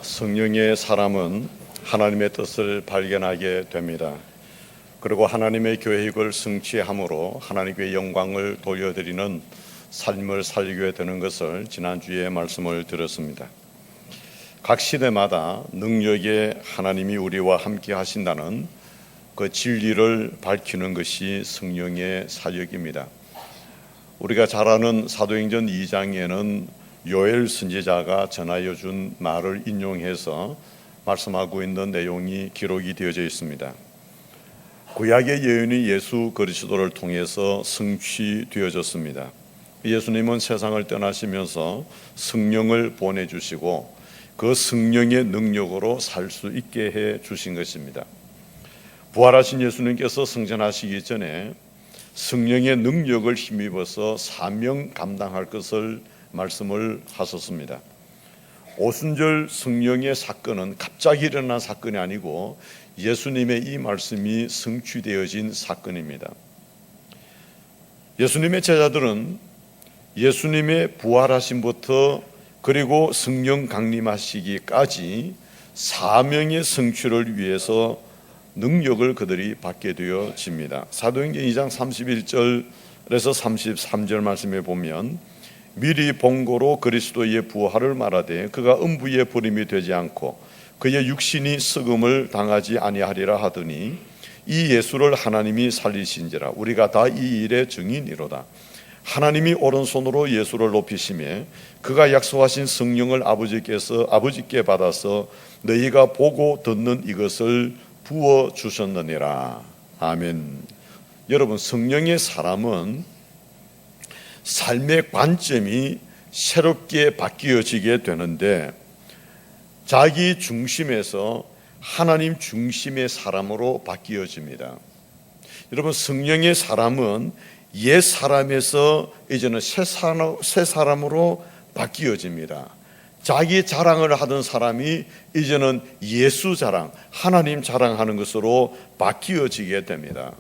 성령의 사람은 하나님의 뜻을 발견하게 됩니다. 그리고 하나님의 계획을 성취함으로 하나님께 영광을 돌려드리는 삶을 살게 되는 것을 지난주에 말씀을 드렸습니다. 각 시대마다 능력의 하나님이 우리와 함께 하신다는 그 진리를 밝히는 것이 성령의 사역입니다. 우리가 잘 아는 사도행전 2장에는 요엘 선지자가 전하여 준 말을 인용해서 말씀하고 있는 내용이 기록이 되어져 있습니다. 구약의 예언이 예수 그리스도를 통해서 성취되어졌습니다. 예수님은 세상을 떠나시면서 성령을 보내주시고 그 성령의 능력으로 살 수 있게 해 주신 것입니다. 부활하신 예수님께서 승천하시기 전에 성령의 능력을 힘입어서 사명 감당할 것을 말씀을 하셨습니다. 오순절 성령의 사건은 갑자기 일어난 사건이 아니고 예수님의 이 말씀이 성취되어진 사건입니다. 예수님의 제자들은 예수님의 부활하심부터 그리고 성령 강림하시기까지 사명의 성취를 위해서 능력을 그들이 받게 되어집니다. 사도행전 2장 31절에서 33절 말씀에 보면 미리 본고로 그리스도의 부활을 말하되 그가 음부의 불임이 되지 않고 그의 육신이 썩음을 당하지 아니하리라 하더니 이 예수를 하나님이 살리신지라 우리가 다 이 일의 증인이로다. 하나님이 오른손으로 예수를 높이시매 그가 약속하신 성령을 아버지께 받아서 너희가 보고 듣는 이것을 부어 주셨느니라. 아멘. 여러분, 성령의 사람은 삶의 관점이 새롭게 바뀌어지게 되는데 자기 중심에서 하나님 중심의 사람으로 바뀌어집니다. 여러분, 성령의 사람은 옛 사람에서 이제는 새 사람으로 바뀌어집니다. 자기 자랑을 하던 사람이 이제는 예수 자랑, 하나님 자랑하는 것으로 바뀌어지게 됩니다.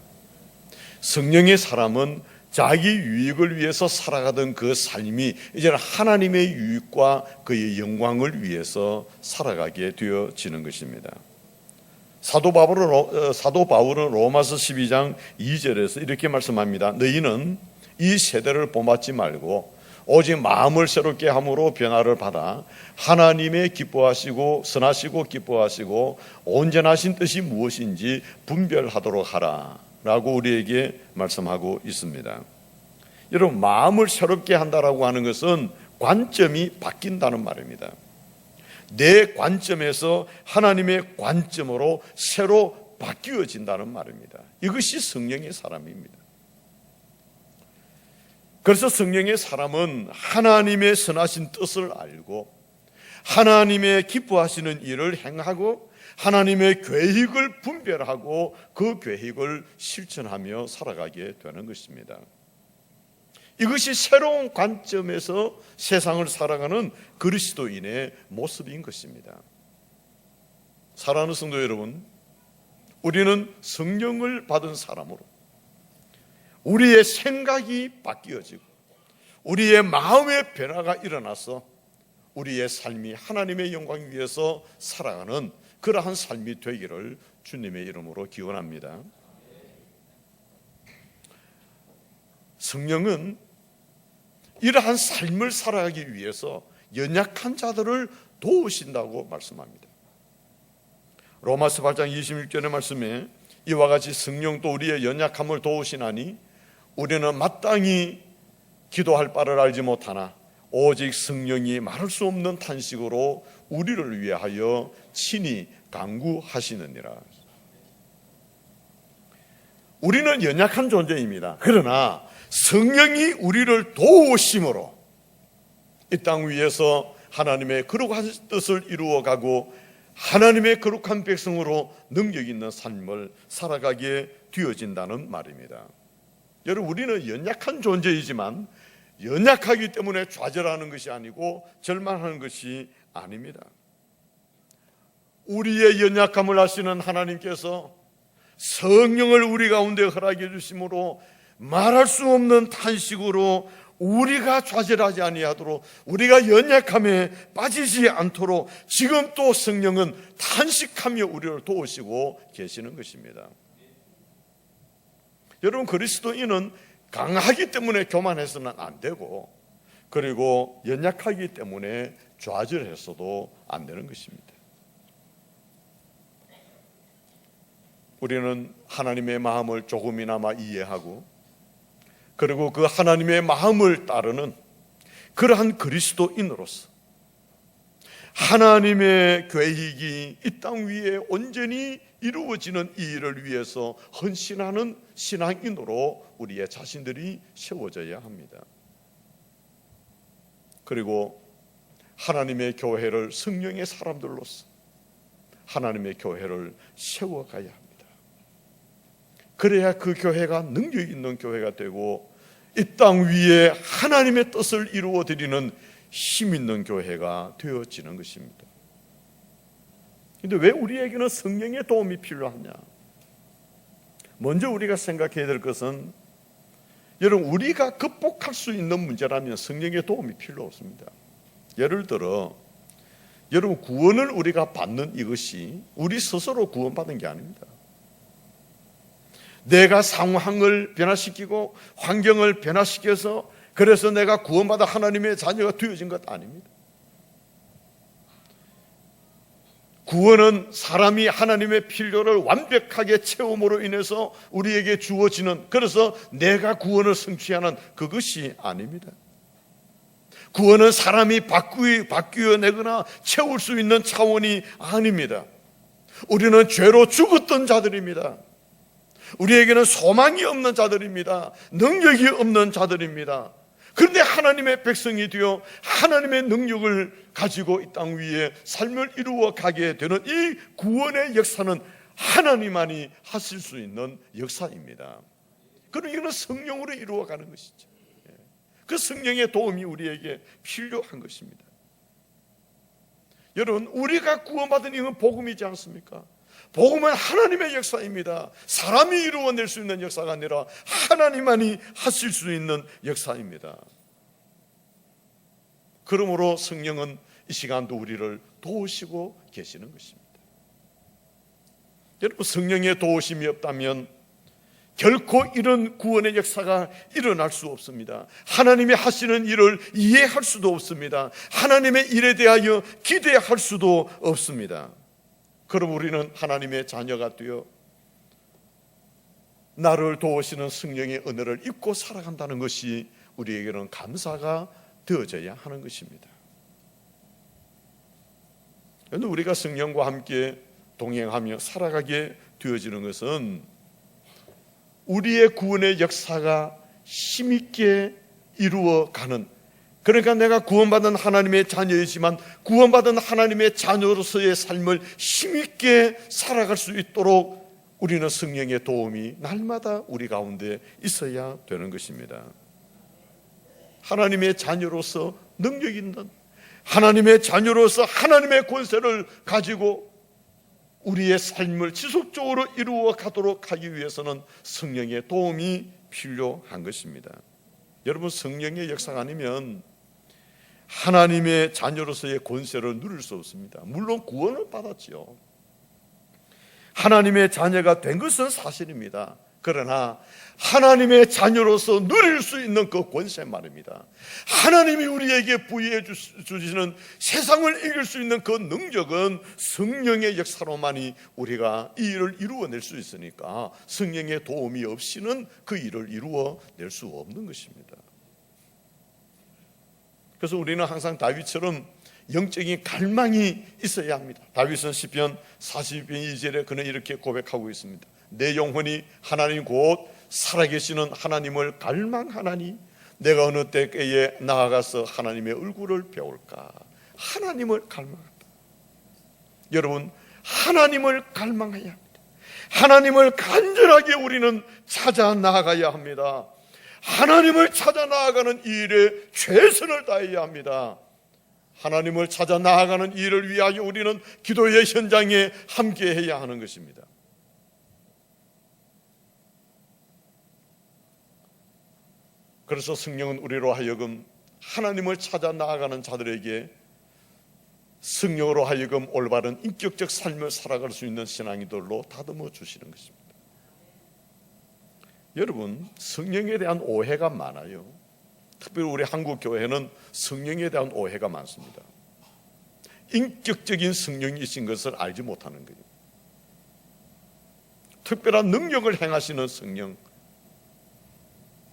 성령의 사람은 자기 유익을 위해서 살아가던 그 삶이 이제는 하나님의 유익과 그의 영광을 위해서 살아가게 되어지는 것입니다. 사도 바울은 로마서 12장 2절에서 이렇게 말씀합니다. 너희는 이 세대를 본받지 말고 오직 마음을 새롭게 함으로 변화를 받아 하나님의 기뻐하시고 선하시고 기뻐하시고 온전하신 뜻이 무엇인지 분별하도록 하라 라고 우리에게 말씀하고 있습니다. 여러분, 마음을 새롭게 한다라고 하는 것은 관점이 바뀐다는 말입니다. 내 관점에서 하나님의 관점으로 새로 바뀌어진다는 말입니다. 이것이 성령의 사람입니다. 그래서 성령의 사람은 하나님의 선하신 뜻을 알고 하나님의 기뻐하시는 일을 행하고 하나님의 계획을 분별하고 그 계획을 실천하며 살아가게 되는 것입니다. 이것이 새로운 관점에서 세상을 살아가는 그리스도인의 모습인 것입니다. 사랑하는 성도 여러분, 우리는 성령을 받은 사람으로 우리의 생각이 바뀌어지고 우리의 마음의 변화가 일어나서 우리의 삶이 하나님의 영광 위해서 살아가는 그러한 삶이 되기를 주님의 이름으로 기원합니다. 성령은 이러한 삶을 살아가기 위해서 연약한 자들을 도우신다고 말씀합니다. 로마서 8장 26절의 말씀에 이와 같이 성령도 우리의 연약함을 도우시나니 우리는 마땅히 기도할 바를 알지 못하나 오직 성령이 말할 수 없는 탄식으로 우리를 위하여 친히 간구하시느니라. 우리는 연약한 존재입니다. 그러나 성령이 우리를 도우심으로 이 땅 위에서 하나님의 거룩한 뜻을 이루어가고 하나님의 거룩한 백성으로 능력 있는 삶을 살아가게 되어진다는 말입니다. 여러분, 우리는 연약한 존재이지만 연약하기 때문에 좌절하는 것이 아니고 절망하는 것이 아닙니다. 우리의 연약함을 아시는 하나님께서 성령을 우리 가운데 허락해 주심으로 말할 수 없는 탄식으로 우리가 좌절하지 아니하도록, 우리가 연약함에 빠지지 않도록 지금 또 성령은 탄식하며 우리를 도우시고 계시는 것입니다. 여러분, 그리스도인은 강하기 때문에 교만해서는 안 되고, 그리고 연약하기 때문에 좌절해서도 안 되는 것입니다. 우리는 하나님의 마음을 조금이나마 이해하고, 그리고 그 하나님의 마음을 따르는 그러한 그리스도인으로서 하나님의 계획이 이 땅 위에 온전히 이루어지는 이 일을 위해서 헌신하는 신앙인으로 우리의 자신들이 세워져야 합니다. 그리고 하나님의 교회를 성령의 사람들로서 하나님의 교회를 세워가야 합니다. 그래야 그 교회가 능력 있는 교회가 되고 이 땅 위에 하나님의 뜻을 이루어드리는 힘 있는 교회가 되어지는 것입니다. 그런데 왜 우리에게는 성령의 도움이 필요하냐? 먼저 우리가 생각해야 될 것은, 여러분, 우리가 극복할 수 있는 문제라면 성령의 도움이 필요 없습니다. 예를 들어 여러분, 구원을 우리가 받는 이것이 우리 스스로 구원받은 게 아닙니다. 내가 상황을 변화시키고 환경을 변화시켜서 그래서 내가 구원받아 하나님의 자녀가 되어진 것 아닙니다. 구원은 사람이 하나님의 필요를 완벽하게 채움으로 인해서 우리에게 주어지는, 그래서 내가 구원을 성취하는 그것이 아닙니다. 구원은 사람이 바뀌어내거나 채울 수 있는 차원이 아닙니다. 우리는 죄로 죽었던 자들입니다. 우리에게는 소망이 없는 자들입니다. 능력이 없는 자들입니다. 그런데 하나님의 백성이 되어 하나님의 능력을 가지고 이 땅 위에 삶을 이루어 가게 되는 이 구원의 역사는 하나님만이 하실 수 있는 역사입니다. 그럼 이거는 성령으로 이루어가는 것이죠. 그 성령의 도움이 우리에게 필요한 것입니다. 여러분, 우리가 구원받은 이건 복음이지 않습니까? 복음은 하나님의 역사입니다. 사람이 이루어낼 수 있는 역사가 아니라 하나님만이 하실 수 있는 역사입니다. 그러므로 성령은 이 시간도 우리를 도우시고 계시는 것입니다. 여러분, 성령의 도우심이 없다면 결코 이런 구원의 역사가 일어날 수 없습니다. 하나님이 하시는 일을 이해할 수도 없습니다. 하나님의 일에 대하여 기대할 수도 없습니다. 그럼 우리는 하나님의 자녀가 되어 나를 도우시는 성령의 은혜를 입고 살아간다는 것이 우리에게는 감사가 되어져야 하는 것입니다. 우리가 성령과 함께 동행하며 살아가게 되어지는 것은 우리의 구원의 역사가 힘있게 이루어가는, 그러니까 내가 구원받은 하나님의 자녀이지만 구원받은 하나님의 자녀로서의 삶을 힘있게 살아갈 수 있도록 우리는 성령의 도움이 날마다 우리 가운데 있어야 되는 것입니다. 하나님의 자녀로서 능력 있는, 하나님의 자녀로서 하나님의 권세를 가지고 우리의 삶을 지속적으로 이루어 가도록 하기 위해서는 성령의 도움이 필요한 것입니다. 여러분, 성령의 역사가 아니면 하나님의 자녀로서의 권세를 누릴 수 없습니다. 물론 구원을 받았지요. 하나님의 자녀가 된 것은 사실입니다. 그러나 하나님의 자녀로서 누릴 수 있는 그 권세 말입니다. 하나님이 우리에게 부여해 주시는 세상을 이길 수 있는 그 능력은 성령의 역사로만이 우리가 이 일을 이루어낼 수 있으니까 성령의 도움이 없이는 그 일을 이루어낼 수 없는 것입니다. 그래서 우리는 항상 다윗처럼 영적인 갈망이 있어야 합니다. 다윗은 시편 42편 2절에 그는 이렇게 고백하고 있습니다. 내 영혼이 하나님 곧 살아계시는 하나님을 갈망하나니 내가 어느 때에 나아가서 하나님의 얼굴을 배울까. 하나님을 갈망한다. 여러분, 하나님을 갈망해야 합니다. 하나님을 간절하게 우리는 찾아 나아가야 합니다. 하나님을 찾아 나아가는 일에 최선을 다해야 합니다. 하나님을 찾아 나아가는 일을 위하여 우리는 기도의 현장에 함께해야 하는 것입니다. 그래서 성령은 우리로 하여금 하나님을 찾아 나아가는 자들에게 성령으로 하여금 올바른 인격적 삶을 살아갈 수 있는 신앙인들로 다듬어 주시는 것입니다. 여러분, 성령에 대한 오해가 많아요. 특별히 우리 한국 교회는 성령에 대한 오해가 많습니다. 인격적인 성령이신 것을 알지 못하는 거예요. 특별한 능력을 행하시는 성령,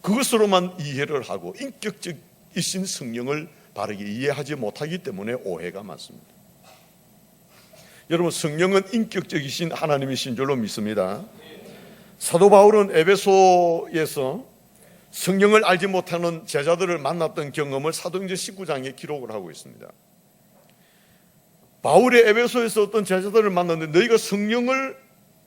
그것으로만 이해를 하고 인격적이신 성령을 바르게 이해하지 못하기 때문에 오해가 많습니다. 여러분, 성령은 인격적이신 하나님이신 줄로 믿습니다. 사도 바울은 에베소에서 성령을 알지 못하는 제자들을 만났던 경험을 사도행전 19장에 기록을 하고 있습니다. 바울이 에베소에서 어떤 제자들을 만났는데 너희가 성령을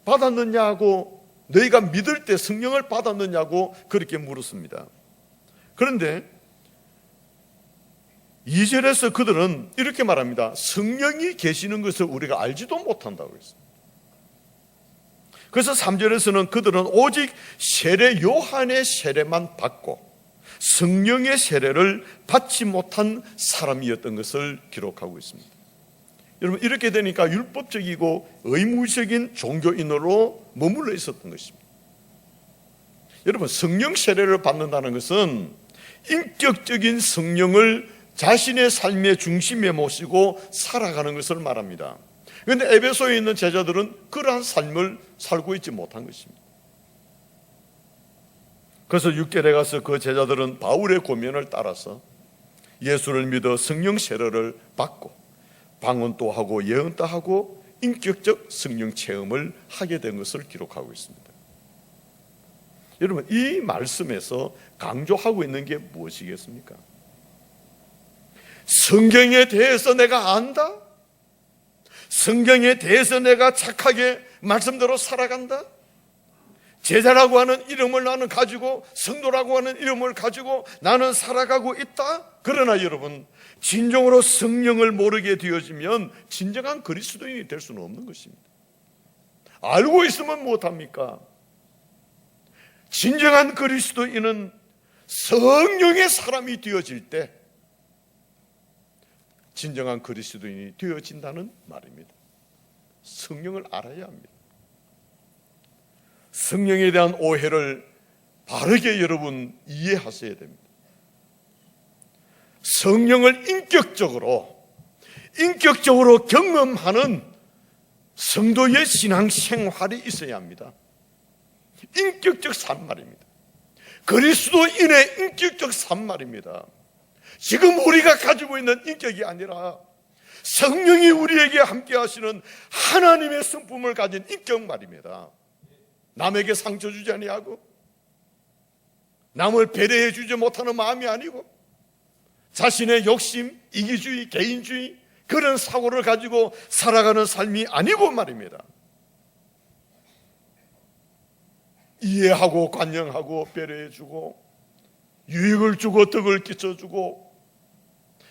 받았느냐고, 너희가 믿을 때 성령을 받았느냐고 그렇게 물었습니다. 그런데 2절에서 그들은 이렇게 말합니다. 성령이 계시는 것을 우리가 알지도 못한다고 했습니다. 그래서 3절에서는 그들은 오직 세례 요한의 세례만 받고 성령의 세례를 받지 못한 사람이었던 것을 기록하고 있습니다. 여러분, 이렇게 되니까 율법적이고 의무적인 종교인으로 머물러 있었던 것입니다. 여러분, 성령 세례를 받는다는 것은 인격적인 성령을 자신의 삶의 중심에 모시고 살아가는 것을 말합니다. 그런데 에베소에 있는 제자들은 그러한 삶을 살고 있지 못한 것입니다. 그래서 6절에 가서 그 제자들은 바울의 고면을 따라서 예수를 믿어 성령 세례를 받고 방언도 하고 예언도 하고 인격적 성령 체험을 하게 된 것을 기록하고 있습니다. 여러분, 이 말씀에서 강조하고 있는 게 무엇이겠습니까? 성경에 대해서 내가 안다? 성경에 대해서 내가 착하게 말씀대로 살아간다? 제자라고 하는 이름을 나는 가지고, 성도라고 하는 이름을 가지고 나는 살아가고 있다? 그러나 여러분, 진정으로 성령을 모르게 되어지면 진정한 그리스도인이 될 수는 없는 것입니다. 알고 있으면 못합니까? 진정한 그리스도인은 성령의 사람이 되어질 때 진정한 그리스도인이 되어진다는 말입니다. 성령을 알아야 합니다. 성령에 대한 오해를 바르게 여러분 이해하셔야 됩니다. 성령을 인격적으로 경험하는 성도의 신앙 생활이 있어야 합니다. 인격적 삶 말입니다. 그리스도인의 인격적 삶 말입니다. 지금 우리가 가지고 있는 인격이 아니라 성령이 우리에게 함께 하시는 하나님의 성품을 가진 인격 말입니다. 남에게 상처 주지 아니하고 남을 배려해 주지 못하는 마음이 아니고 자신의 욕심, 이기주의, 개인주의 그런 사고를 가지고 살아가는 삶이 아니고 말입니다. 이해하고 관용하고 배려해 주고 유익을 주고 덕을 끼쳐주고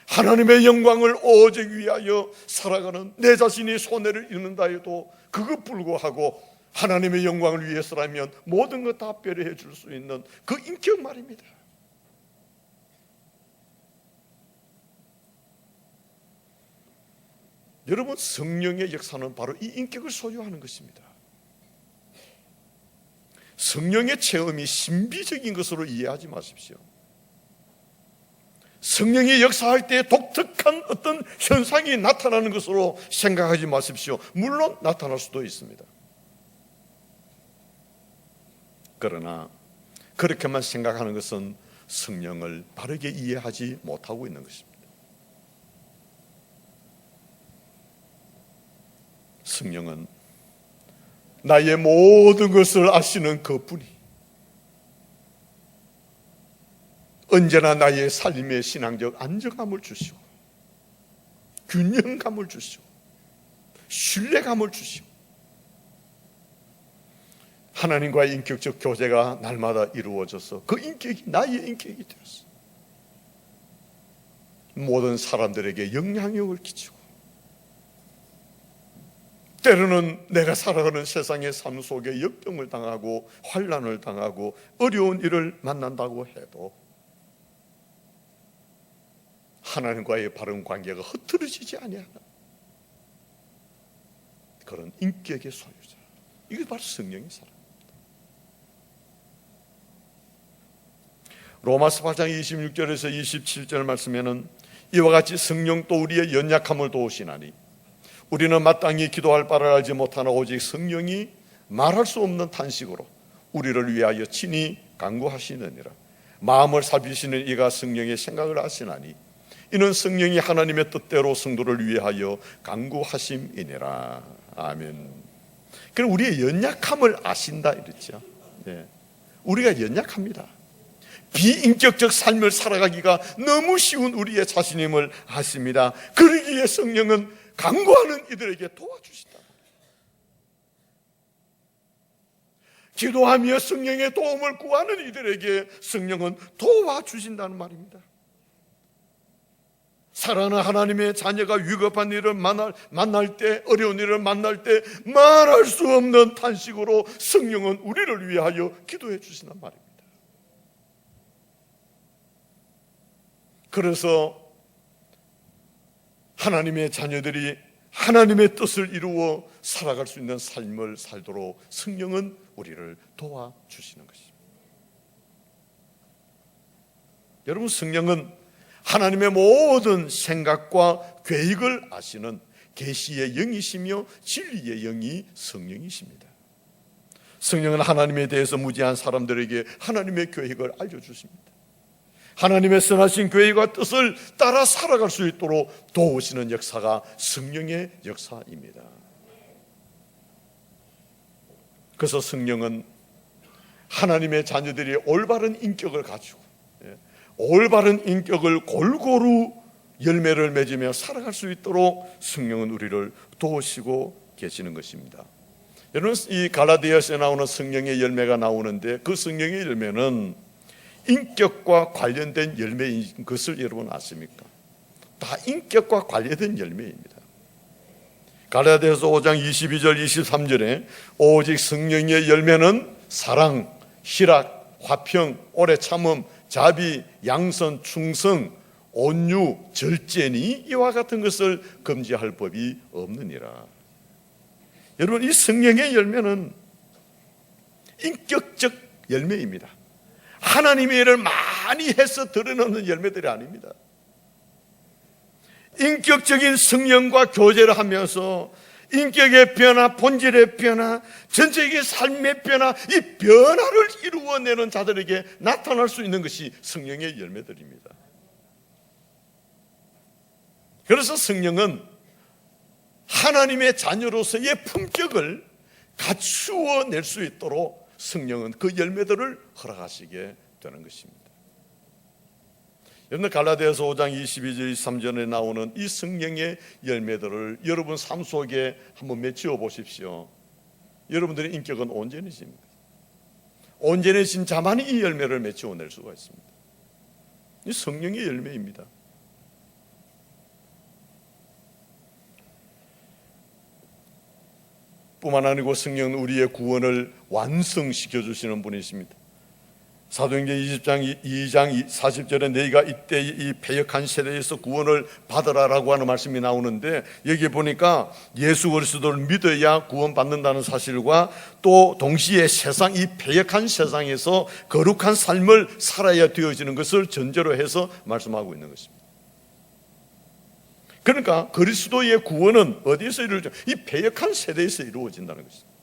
하나님의 영광을 오직 위하여 살아가는 내 자신이 손해를 입는다 해도 그것 불구하고 하나님의 영광을 위해서라면 모든 것 다 배려해 줄 수 있는 그 인격 말입니다. 여러분, 성령의 역사는 바로 이 인격을 소유하는 것입니다. 성령의 체험이 신비적인 것으로 이해하지 마십시오. 성령이 역사할 때 독특한 어떤 현상이 나타나는 것으로 생각하지 마십시오. 물론 나타날 수도 있습니다. 그러나 그렇게만 생각하는 것은 성령을 바르게 이해하지 못하고 있는 것입니다. 성령은 나의 모든 것을 아시는 그분이 언제나 나의 삶의 신앙적 안정감을 주시고 균형감을 주시고 신뢰감을 주시고 하나님과의 인격적 교제가 날마다 이루어져서 그 인격이 나의 인격이 되었어. 모든 사람들에게 영향력을 끼치고 때로는 내가 살아가는 세상의 삶 속에 역병을 당하고 환난을 당하고 어려운 일을 만난다고 해도 하나님과의 바른 관계가 흐트러지지 아니하는 그런 인격의 소유자. 이게 바로 성령의 사람. 로마서 8장 26절에서 27절 말씀에는 이와 같이 성령도 우리의 연약함을 도우시나니 우리는 마땅히 기도할 바를 알지 못하나 오직 성령이 말할 수 없는 탄식으로 우리를 위하여 친히 간구하시느니라. 마음을 살피시는 이가 성령의 생각을 아시나니 이는 성령이 하나님의 뜻대로 성도를 위하여 간구하심이니라. 아멘. 그럼 우리의 연약함을 아신다 이랬죠. 네. 우리가 연약합니다. 비인격적 삶을 살아가기가 너무 쉬운 우리의 자신임을 아십니다. 그러기에 성령은 간구하는 이들에게 도와주신다. 기도하며 성령의 도움을 구하는 이들에게 성령은 도와주신다는 말입니다. 사랑하는 하나님의 자녀가 위급한 일을 만날 때, 어려운 일을 만날 때 말할 수 없는 탄식으로 성령은 우리를 위하여 기도해 주신단 말입니다. 그래서 하나님의 자녀들이 하나님의 뜻을 이루어 살아갈 수 있는 삶을 살도록 성령은 우리를 도와주시는 것입니다. 여러분, 성령은 하나님의 모든 생각과 계획을 아시는 계시의 영이시며 진리의 영이 성령이십니다. 성령은 하나님에 대해서 무지한 사람들에게 하나님의 계획을 알려주십니다. 하나님의 선하신 계획과 뜻을 따라 살아갈 수 있도록 도우시는 역사가 성령의 역사입니다. 그래서 성령은 하나님의 자녀들이 올바른 인격을 가지고 올바른 인격을 골고루 열매를 맺으며 살아갈 수 있도록 성령은 우리를 도우시고 계시는 것입니다. 여러분, 이 갈라디아서에 나오는 성령의 열매가 나오는데 그 성령의 열매는 인격과 관련된 열매인 것을 여러분 아십니까? 다 인격과 관련된 열매입니다. 갈라디아서 5장 22절 23절에 오직 성령의 열매는 사랑, 희락, 화평, 오래 참음, 자비, 양선, 충성, 온유, 절제니 이와 같은 것을 금지할 법이 없느니라. 여러분, 이 성령의 열매는 인격적 열매입니다. 하나님의 일을 많이 해서 드러내는 열매들이 아닙니다. 인격적인 성령과 교제를 하면서 인격의 변화, 본질의 변화, 전체적인 삶의 변화, 이 변화를 이루어내는 자들에게 나타날 수 있는 것이 성령의 열매들입니다. 그래서 성령은 하나님의 자녀로서의 품격을 갖추어 낼 수 있도록 성령은 그 열매들을 허락하시게 되는 것입니다. 여러분, 갈라디아서 5장 22절 23절에 나오는 이 성령의 열매들을 여러분 삶 속에 한번 맺혀 보십시오. 여러분들의 인격은 온전해집니다. 온전해진 자만이 이 열매를 맺혀낼 수가 있습니다. 이 성령의 열매입니다. 뿐만 아니고 성령은 우리의 구원을 완성시켜 주시는 분이십니다. 사도행전 20장 2장 40절에 너희가 이때 이 패역한 세대에서 구원을 받으라라고 하는 말씀이 나오는데, 여기 보니까 예수 그리스도를 믿어야 구원받는다는 사실과 또 동시에 세상, 이 패역한 세상에서 거룩한 삶을 살아야 되어지는 것을 전제로 해서 말씀하고 있는 것입니다. 그러니까 그리스도의 구원은 어디에서 이루어져? 이 패역한 세대에서 이루어진다는 것입니다.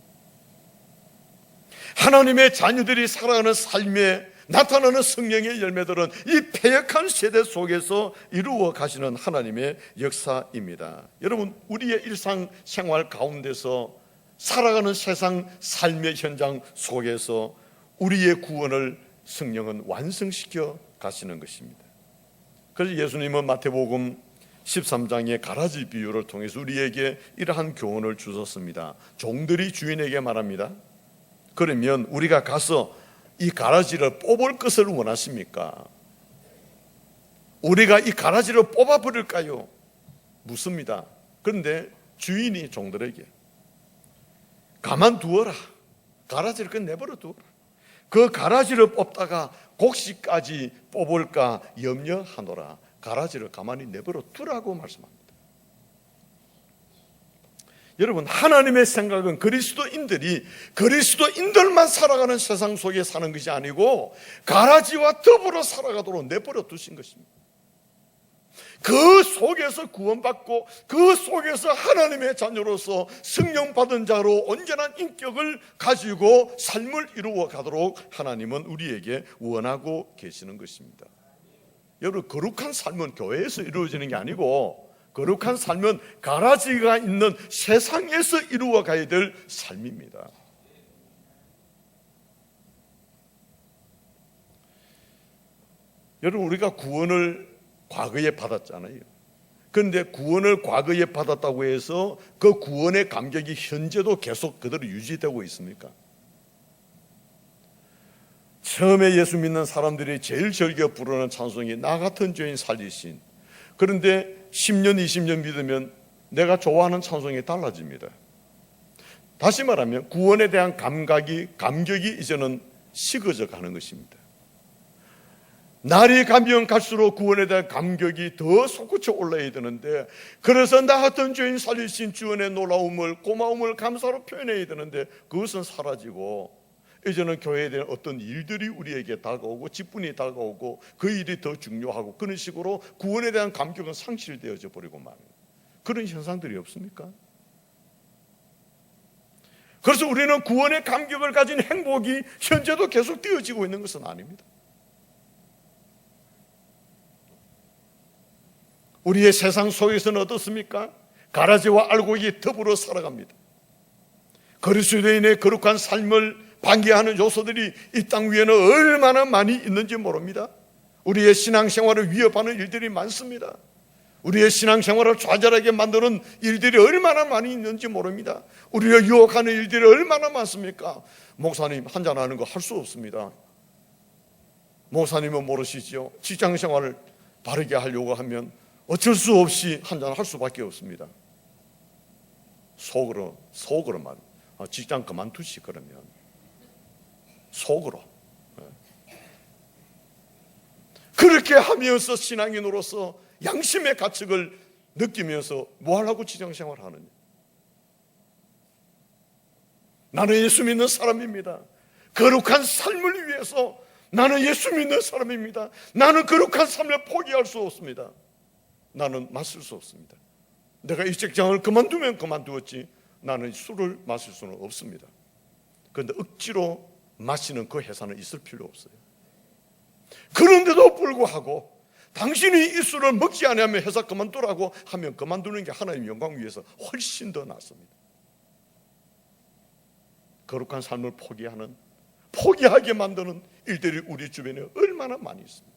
하나님의 자녀들이 살아가는 삶에 나타나는 성령의 열매들은 이 패역한 세대 속에서 이루어 가시는 하나님의 역사입니다. 여러분, 우리의 일상생활 가운데서 살아가는 세상 삶의 현장 속에서 우리의 구원을 성령은 완성시켜 가시는 것입니다. 그래서 예수님은 마태복음 13장의 가라지 비유를 통해서 우리에게 이러한 교훈을 주셨습니다. 종들이 주인에게 말합니다. 그러면 우리가 가서 이 가라지를 뽑을 것을 원하십니까? 우리가 이 가라지를 뽑아버릴까요? 묻습니다. 그런데 주인이 종들에게 가만두어라, 가라지를 그냥 내버려 두어라, 그 가라지를 뽑다가 곡식까지 뽑을까 염려하노라, 가라지를 가만히 내버려 두라고 말씀합니다. 여러분, 하나님의 생각은 그리스도인들만 살아가는 세상 속에 사는 것이 아니고 가라지와 더불어 살아가도록 내버려 두신 것입니다. 그 속에서 구원받고 그 속에서 하나님의 자녀로서 성령 받은 자로 온전한 인격을 가지고 삶을 이루어 가도록 하나님은 우리에게 원하고 계시는 것입니다. 여러분, 거룩한 삶은 교회에서 이루어지는 게 아니고 거룩한 삶은 가라지가 있는 세상에서 이루어 가야 될 삶입니다. 여러분, 우리가 구원을 과거에 받았잖아요. 그런데 구원을 과거에 받았다고 해서 그 구원의 감격이 현재도 계속 그대로 유지되고 있습니까? 처음에 예수 믿는 사람들이 제일 즐겨 부르는 찬송이 나 같은 죄인 살리신. 그런데 10년, 20년 믿으면 내가 좋아하는 찬송이 달라집니다. 다시 말하면 구원에 대한 감격이 이제는 식어져 가는 것입니다. 날이 가면 갈수록 구원에 대한 감격이 더 솟구쳐 올라야 되는데, 그래서 나 같은 죄인 살리신 주원의 놀라움을, 고마움을 감사로 표현해야 되는데 그것은 사라지고 이제는 교회에 대한 어떤 일들이 우리에게 다가오고 직분이 다가오고 그 일이 더 중요하고 그런 식으로 구원에 대한 감격은 상실되어져 버리고 말입니다. 그런 현상들이 없습니까? 그래서 우리는 구원의 감격을 가진 행복이 현재도 계속 되어지고 있는 것은 아닙니다. 우리의 세상 속에서는 어떻습니까? 가라지와 알곡이 더불어 살아갑니다. 그리스도인의 거룩한 삶을 방해하는 요소들이 이 땅 위에는 얼마나 많이 있는지 모릅니다. 우리의 신앙생활을 위협하는 일들이 많습니다. 우리의 신앙생활을 좌절하게 만드는 일들이 얼마나 많이 있는지 모릅니다. 우리를 유혹하는 일들이 얼마나 많습니까? 목사님, 한잔하는 거 할 수 없습니다. 목사님은 모르시죠? 직장생활을 바르게 하려고 하면 어쩔 수 없이 한잔 할 수밖에 없습니다. 속으로 말, 직장 그만두시 그러면 속으로 그렇게 하면서 신앙인으로서 양심의 가책을 느끼면서 뭐 하려고 직장생활을 하느냐? 나는 예수 믿는 사람입니다. 거룩한 삶을 위해서 나는 예수 믿는 사람입니다. 나는 거룩한 삶을 포기할 수 없습니다. 나는 마실 수 없습니다. 내가 이 직장을 그만두면 그만두었지 나는 술을 마실 수는 없습니다. 그런데 억지로 마시는 그 회사는 있을 필요 없어요. 그런데도 불구하고 당신이 이 술을 먹지 않으면 회사 그만두라고 하면 그만두는 게 하나님의 영광 위해서 훨씬 더 낫습니다. 거룩한 삶을 포기하게 만드는 일들이 우리 주변에 얼마나 많이 있습니까?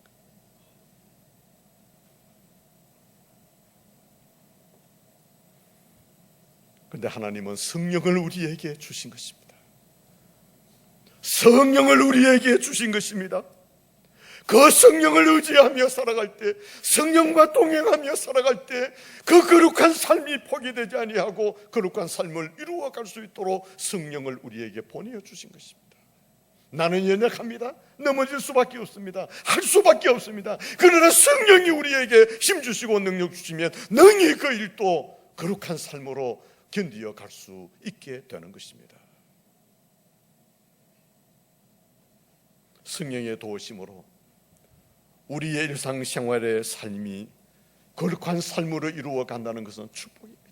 그런데 하나님은 성령을 우리에게 주신 것입니다. 성령을 우리에게 주신 것입니다. 그 성령을 의지하며 살아갈 때, 성령과 동행하며 살아갈 때 그 거룩한 삶이 포기되지 아니하고 거룩한 삶을 이루어갈 수 있도록 성령을 우리에게 보내어 주신 것입니다. 나는 연약합니다. 넘어질 수밖에 없습니다. 할 수밖에 없습니다. 그러나 성령이 우리에게 힘주시고 능력 주시면 능히 그 일도 거룩한 삶으로 견디어 갈 수 있게 되는 것입니다. 성령의 도우심으로 우리의 일상생활의 삶이 거룩한 삶으로 이루어 간다는 것은 축복입니다.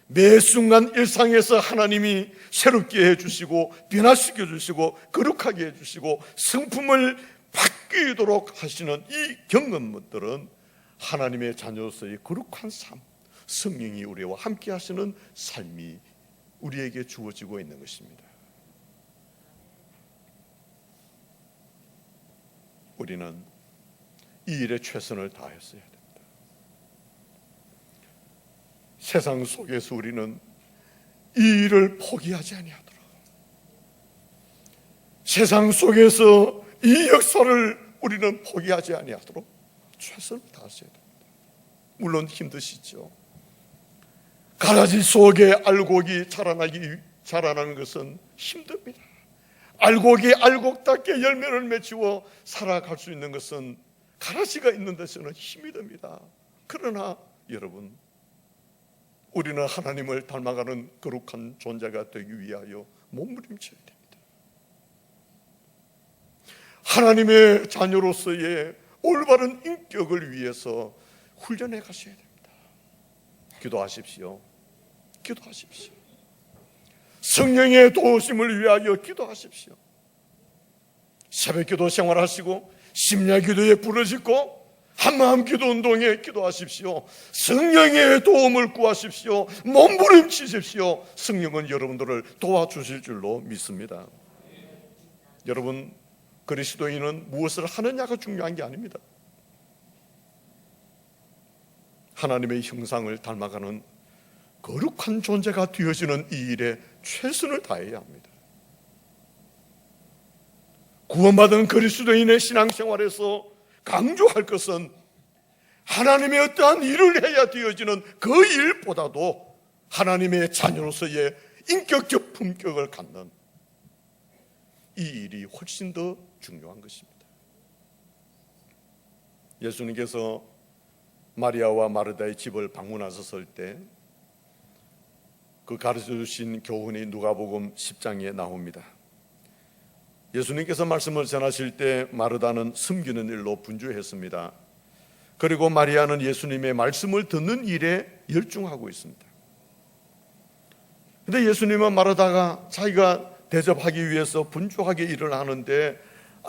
매 순간 일상에서 하나님이 새롭게 해주시고 변화시켜 주시고 거룩하게 해주시고 성품을 바뀌도록 하시는 이 경험들은 하나님의 자녀로서의 거룩한 삶, 성령이 우리와 함께 하시는 삶이 우리에게 주어지고 있는 것입니다. 우리는 이 일에 최선을 다했어야 됩니다. 세상 속에서 우리는 이 일을 포기하지 아니하도록, 세상 속에서 이 역사를 우리는 포기하지 아니하도록 최선을 다하셔야 됩니다. 물론 힘드시죠. 가라지 속에 알곡이 자라나는 것은 힘듭니다. 알곡이 알곡답게 열매를 맺히고 살아갈 수 있는 것은 가라지가 있는 데서는 힘이 듭니다. 그러나 여러분, 우리는 하나님을 닮아가는 거룩한 존재가 되기 위하여 몸부림쳐야 됩니다. 하나님의 자녀로서의 올바른 인격을 위해서 훈련해 가셔야 됩니다. 기도하십시오. 기도하십시오. 성령의 도우심을 위하여 기도하십시오. 새벽기도 생활하시고 심야기도에 부르짖고 한마음 기도 운동에 기도하십시오. 성령의 도움을 구하십시오. 몸부림치십시오. 성령은 여러분들을 도와주실 줄로 믿습니다. 여러분, 그리스도인은 무엇을 하느냐가 중요한 게 아닙니다. 하나님의 형상을 닮아가는 거룩한 존재가 되어지는 이 일에 최선을 다해야 합니다. 구원받은 그리스도인의 신앙생활에서 강조할 것은 하나님의 어떠한 일을 해야 되어지는 그 일보다도 하나님의 자녀로서의 인격적 품격을 갖는 이 일이 훨씬 더 중요한 것입니다. 예수님께서 마리아와 마르다의 집을 방문하셨을 때 그 가르쳐주신 교훈이 누가복음 10장에 나옵니다. 예수님께서 말씀을 전하실 때 마르다는 섬기는 일로 분주했습니다. 그리고 마리아는 예수님의 말씀을 듣는 일에 열중하고 있습니다. 그런데 예수님은 마르다가 자기가 대접하기 위해서 분주하게 일을 하는데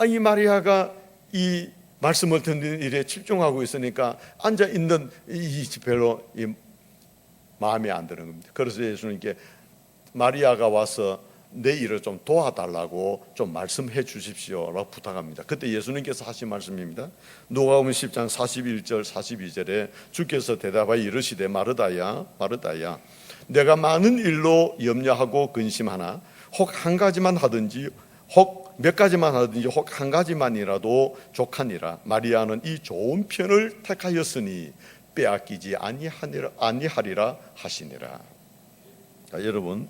이 마리아가 이 말씀을 듣는 일에 집중하고 있으니까 앉아있는 이 별로 마음에 안 드는 겁니다. 그래서 예수님께 마리아가 와서 내 일을 좀 도와달라고 좀 말씀해 주십시오 라고 부탁합니다. 그때 예수님께서 하신 말씀입니다. 누가복음 10장 41절 42절에 주께서 대답하여 이르시되 마르다야 마르다야 내가 많은 일로 염려하고 근심하나 혹 한 가지만 하든지 혹 몇 가지만 하든지 혹 한 가지만이라도 족하니라. 마리아는 이 좋은 편을 택하였으니 빼앗기지 아니하리라 하시니라. 자, 여러분,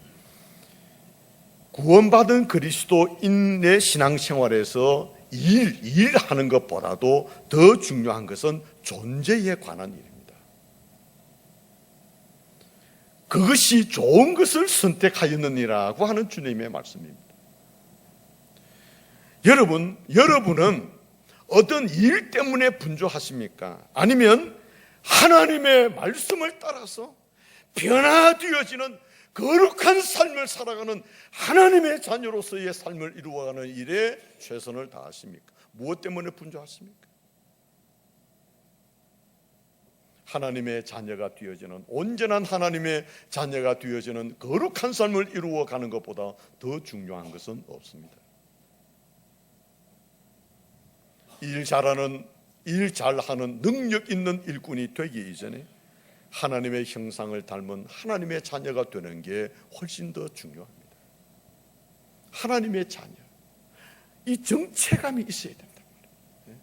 구원받은 그리스도인의 신앙생활에서 일하는 것보다도 더 중요한 것은 존재에 관한 일입니다. 그것이 좋은 것을 선택하였느니라고 하는 주님의 말씀입니다. 여러분은 어떤 일 때문에 분주하십니까? 아니면 하나님의 말씀을 따라서 변화되어지는 거룩한 삶을 살아가는 하나님의 자녀로서의 삶을 이루어가는 일에 최선을 다하십니까? 무엇 때문에 분주하십니까? 하나님의 자녀가 되어지는, 온전한 하나님의 자녀가 되어지는 거룩한 삶을 이루어가는 것보다 더 중요한 것은 없습니다. 일 잘하는 능력 있는 일꾼이 되기 이전에 하나님의 형상을 닮은 하나님의 자녀가 되는 게 훨씬 더 중요합니다. 하나님의 자녀, 이 정체감이 있어야 된단 말이에요.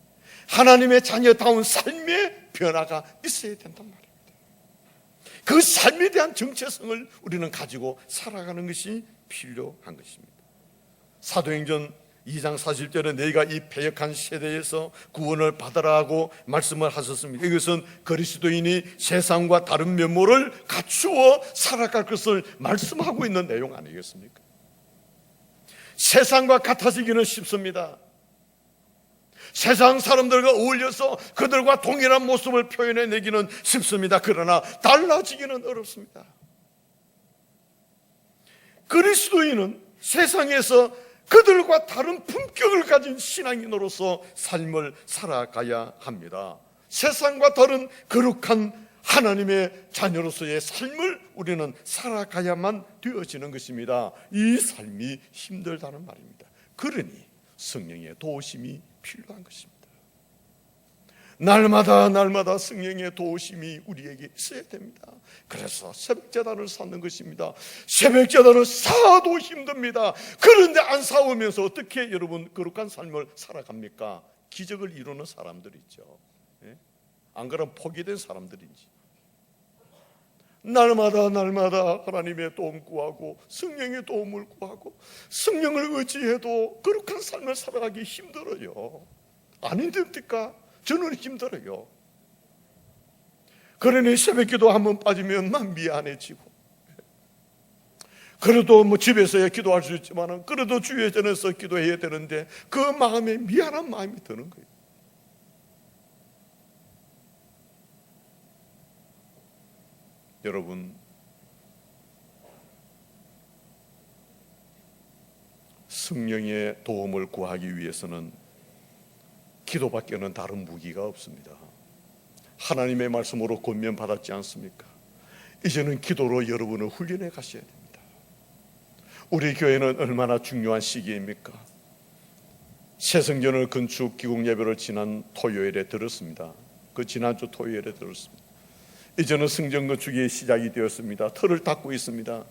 하나님의 자녀다운 삶의 변화가 있어야 된단 말입니다. 그 삶에 대한 정체성을 우리는 가지고 살아가는 것이 필요한 것입니다. 사도행전 2장 40절에 너희가 이 패역한 세대에서 구원을 받으라 하고 말씀을 하셨습니다. 이것은 그리스도인이 세상과 다른 면모를 갖추어 살아갈 것을 말씀하고 있는 내용 아니겠습니까? 세상과 같아지기는 쉽습니다. 세상 사람들과 어울려서 그들과 동일한 모습을 표현해내기는 쉽습니다. 그러나 달라지기는 어렵습니다. 그리스도인은 세상에서 그들과 다른 품격을 가진 신앙인으로서 삶을 살아가야 합니다. 세상과 다른 거룩한 하나님의 자녀로서의 삶을 우리는 살아가야만 되어지는 것입니다. 이 삶이 힘들다는 말입니다. 그러니 성령의 도우심이 필요한 것입니다. 날마다 성령의 도우심이 우리에게 있어야 됩니다. 그래서 새벽제단을 쌓는 것입니다. 새벽제단을 쌓아도 힘듭니다. 그런데 안 쌓으면서 어떻게 여러분 거룩한 삶을 살아갑니까? 기적을 이루는 사람들이 있죠. 안 그러면 포기된 사람들인지. 날마다 하나님의 도움 구하고 성령의 도움을 구하고 성령을 의지해도 거룩한 삶을 살아가기 힘들어요. 아닌데입니까? 저는 힘들어요. 그러니 새벽기도 한번 빠지면 막 미안해지고, 그래도 뭐 집에서야 기도할 수 있지만 그래도 주의 전에서 기도해야 되는데 그 마음에 미안한 마음이 드는 거예요. 여러분, 성령의 도움을 구하기 위해서는 기도밖에는 다른 무기가 없습니다. 하나님의 말씀으로 권면 받았지 않습니까? 이제는 기도로 여러분을 훈련해 가셔야 됩니다. 우리 교회는 얼마나 중요한 시기입니까? 새성전을 건축 기공 예배를 지난 토요일에 들었습니다. 그 지난주 토요일에 들었습니다. 이제는 성전 건축이 시작이 되었습니다. 틀을 닦고 있습니다.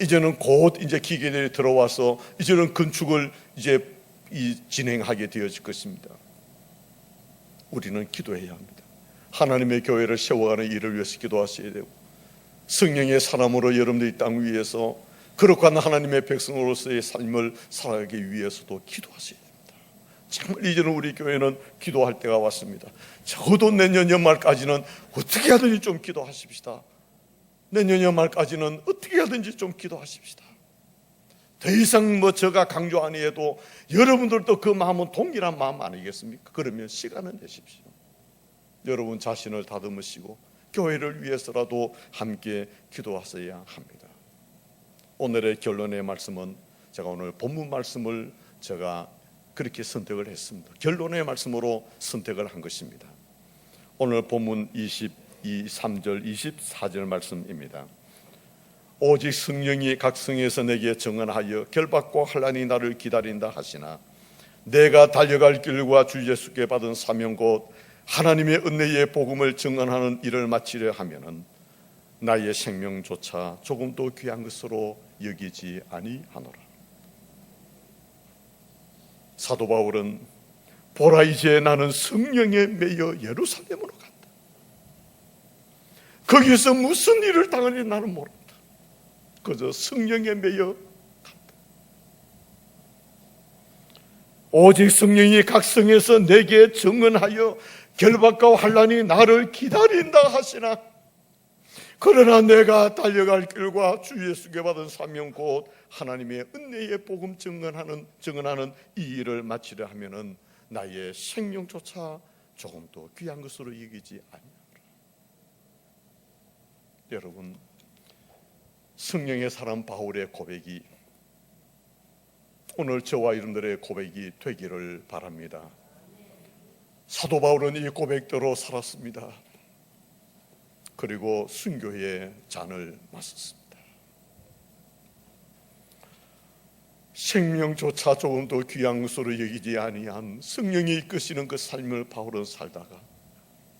이제는 곧 이제 기계들이 들어와서 이제는 건축을 이제 진행하게 되어질 것입니다. 우리는 기도해야 합니다. 하나님의 교회를 세워가는 일을 위해서 기도하셔야 되고, 성령의 사람으로 여러분들이 땅 위에서 거룩한 하나님의 백성으로서의 삶을 살아가기 위해서도 기도하셔야 됩니다. 정말 이제는 우리 교회는 기도할 때가 왔습니다. 적어도 내년 연말까지는 어떻게 하든지 좀 기도하십시다. 내년 연말까지는 어떻게 하든지 좀 기도하십시다. 더 이상 뭐 제가 강조 안 해도 여러분들도 그 마음은 동일한 마음 아니겠습니까? 그러면 시간을 내십시오. 여러분 자신을 다듬으시고 교회를 위해서라도 함께 기도하셔야 합니다. 오늘의 결론의 말씀은, 제가 오늘 본문 말씀을 제가 그렇게 선택을 했습니다. 결론의 말씀으로 선택을 한 것입니다. 오늘 본문 23절 24절 말씀입니다. 오직 성령이 각 성에서 내게 증언하여 결박과 환난이 나를 기다린다 하시나 내가 달려갈 길과 주 예수께 받은 사명 곧 하나님의 은혜의 복음을 증언하는 일을 마치려 하면은 나의 생명조차 조금도 귀한 것으로 여기지 아니하노라. 사도 바울은 보라 이제 나는 성령에 매여 예루살렘으로 간다. 거기서 무슨 일을 당하는지 나는 모른다. 그저 성령에 매여 간다. 오직 성령이 각 성에서 내게 증언하여 결박과 환난이 나를 기다린다 하시나 그러나 내가 달려갈 길과 주 예수께 받은 사명 곧 하나님의 은혜의 복음 증언하는 이 일을 마치려 하면은 나의 생명조차 조금도 귀한 것으로 여기지 아니하노라. 여러분, 성령의 사람 바울의 고백이 오늘 저와 여러분들의 고백이 되기를 바랍니다. 사도 바울은 이 고백대로 살았습니다. 그리고 순교의 잔을 마셨습니다. 생명조차 조금도 귀한 것으로 여기지 아니한 성령이 이끄시는 그 삶을 바울은 살다가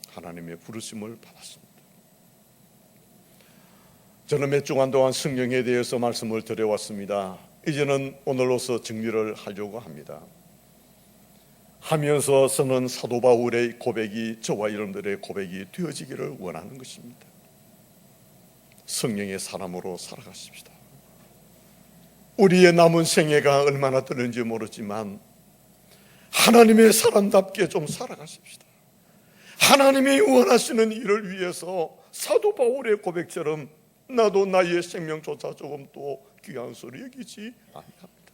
하나님의 부르심을 받았습니다. 저는 몇 주간 동안 성령에 대해서 말씀을 드려왔습니다. 이제는 오늘로서 정리를 하려고 합니다. 하면서 저는 사도 바울의 고백이 저와 여러분들의 고백이 되어지기를 원하는 것입니다. 성령의 사람으로 살아가십시다. 우리의 남은 생애가 얼마나 되는지 모르지만 하나님의 사람답게 좀 살아가십시다. 하나님이 원하시는 일을 위해서 사도 바울의 고백처럼 나도 나의 생명조차 조금 또 귀한 소리 여기지 아니합니다.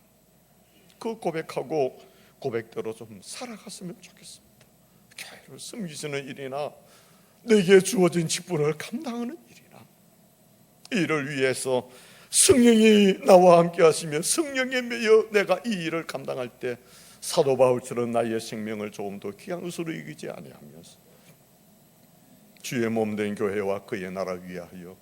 그 고백하고 고백대로 좀 살아갔으면 좋겠습니다. 교회를 섬기시는 일이나 내게 주어진 직분을 감당하는 일이나 이를 위해서 성령이 나와 함께 하시면 성령에 매여 내가 이 일을 감당할 때 사도 바울처럼 나의 생명을 조금 더 귀한 것으로 여기지 아니하면서 주의 몸된 교회와 그의 나라 위하여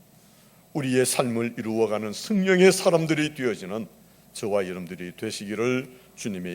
우리의 삶을 이루어가는 성령의 사람들이 되어지는 저와 여러분들이 되시기를 주님의 이름으로